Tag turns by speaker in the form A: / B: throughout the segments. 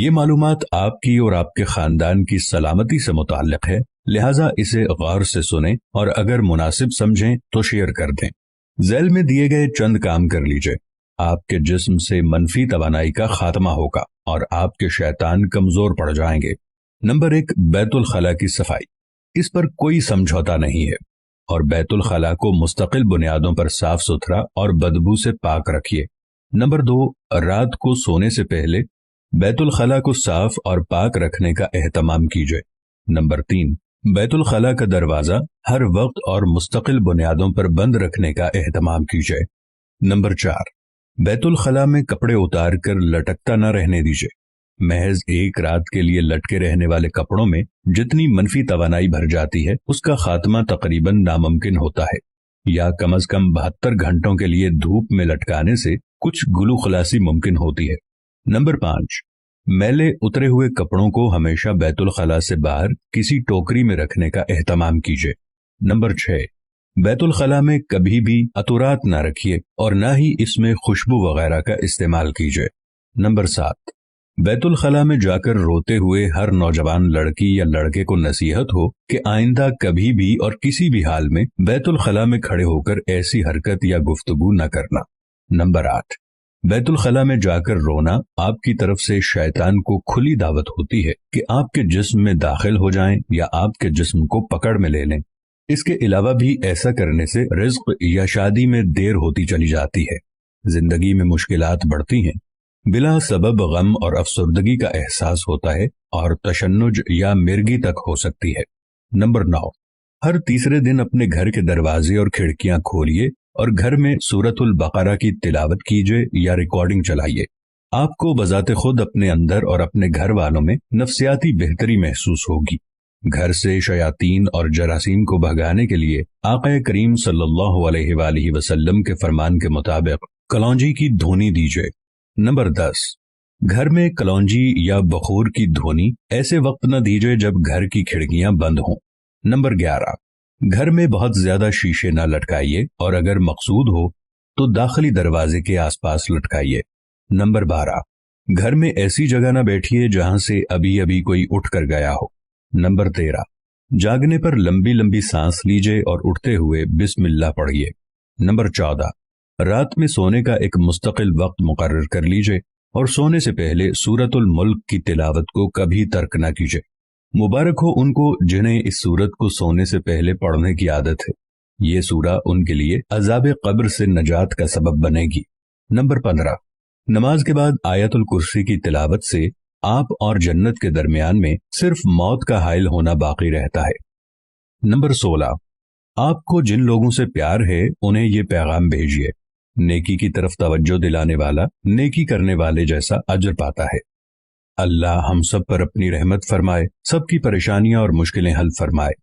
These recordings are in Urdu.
A: یہ معلومات آپ کی اور آپ کے خاندان کی سلامتی سے متعلق ہے، لہٰذا اسے غور سے سنیں اور اگر مناسب سمجھیں تو شیئر کر دیں۔ ذیل میں دیے گئے چند کام کر لیجئے۔ آپ کے جسم سے منفی توانائی کا خاتمہ ہوگا اور آپ کے شیطان کمزور پڑ جائیں گے۔ نمبر 1، بیت الخلاء کی صفائی۔ اس پر کوئی سمجھوتا نہیں ہے اور بیت الخلاء کو مستقل بنیادوں پر صاف ستھرا اور بدبو سے پاک رکھیے۔ نمبر 2، رات کو سونے سے پہلے بیت الخلاء کو صاف اور پاک رکھنے کا اہتمام کیجیے۔ نمبر 3، بیت الخلاء کا دروازہ ہر وقت اور مستقل بنیادوں پر بند رکھنے کا اہتمام کیجیے۔ نمبر 4، بیت الخلاء میں کپڑے اتار کر لٹکتا نہ رہنے دیجیے۔ محض ایک رات کے لیے لٹکے رہنے والے کپڑوں میں جتنی منفی توانائی بھر جاتی ہے اس کا خاتمہ تقریباً ناممکن ہوتا ہے، یا کم از کم 72 گھنٹوں کے لیے دھوپ میں لٹکانے سے کچھ گلو خلاصی ممکن ہوتی ہے۔ نمبر 5، میلے اترے ہوئے کپڑوں کو ہمیشہ بیت الخلاء سے باہر کسی ٹوکری میں رکھنے کا اہتمام کیجیے۔ نمبر 6، بیت الخلاء میں کبھی بھی عطورات نہ رکھیے اور نہ ہی اس میں خوشبو وغیرہ کا استعمال کیجیے۔ نمبر 7، بیت الخلاء میں جا کر روتے ہوئے ہر نوجوان لڑکی یا لڑکے کو نصیحت ہو کہ آئندہ کبھی بھی اور کسی بھی حال میں بیت الخلاء میں کھڑے ہو کر ایسی حرکت یا گفتگو نہ کرنا۔ نمبر 8، بیت الخلاء میں جا کر رونا آپ کی طرف سے شیطان کو کھلی دعوت ہوتی ہے کہ آپ کے جسم میں داخل ہو جائیں یا آپ کے جسم کو پکڑ میں لے لیں۔ اس کے علاوہ بھی ایسا کرنے سے رزق یا شادی میں دیر ہوتی چلی جاتی ہے، زندگی میں مشکلات بڑھتی ہیں، بلا سبب غم اور افسردگی کا احساس ہوتا ہے اور تشنج یا مرگی تک ہو سکتی ہے۔ نمبر 9، ہر تیسرے دن اپنے گھر کے دروازے اور کھڑکیاں کھولیے اور گھر میں سورۃ البقرہ کی تلاوت کیجیے یا ریکارڈنگ چلائیے۔ آپ کو بذات خود اپنے اندر اور اپنے گھر والوں میں نفسیاتی بہتری محسوس ہوگی۔ گھر سے شیاطین اور جراثیم کو بھگانے کے لیے آقا کریم صلی اللہ علیہ وآلہ وسلم کے فرمان کے مطابق کلونجی کی دھونی دیجیے۔ نمبر 10، گھر میں کلونجی یا بخور کی دھونی ایسے وقت نہ دیجیے جب گھر کی کھڑکیاں بند ہوں۔ نمبر 11، گھر میں بہت زیادہ شیشے نہ لٹکائیے اور اگر مقصود ہو تو داخلی دروازے کے آس پاس لٹکائیے۔ نمبر 12، گھر میں ایسی جگہ نہ بیٹھیے جہاں سے ابھی کوئی اٹھ کر گیا ہو۔ نمبر 13، جاگنے پر لمبی لمبی سانس لیجیے اور اٹھتے ہوئے بسم اللہ پڑھیے۔ نمبر 14، رات میں سونے کا ایک مستقل وقت مقرر کر لیجیے اور سونے سے پہلے سورۃ الملک کی تلاوت کو کبھی ترک نہ کیجیے۔ مبارک ہو ان کو جنہیں اس سورت کو سونے سے پہلے پڑھنے کی عادت ہے، یہ سورہ ان کے لیے عذاب قبر سے نجات کا سبب بنے گی۔ نمبر 15، نماز کے بعد آیت الکرسی کی تلاوت سے آپ اور جنت کے درمیان میں صرف موت کا حائل ہونا باقی رہتا ہے۔ نمبر 16، آپ کو جن لوگوں سے پیار ہے انہیں یہ پیغام بھیجیے، نیکی کی طرف توجہ دلانے والا نیکی کرنے والے جیسا اجر پاتا ہے۔ اللہ ہم سب پر اپنی رحمت فرمائے، سب کی پریشانیاں اور مشکلیں حل فرمائے،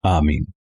A: آمین۔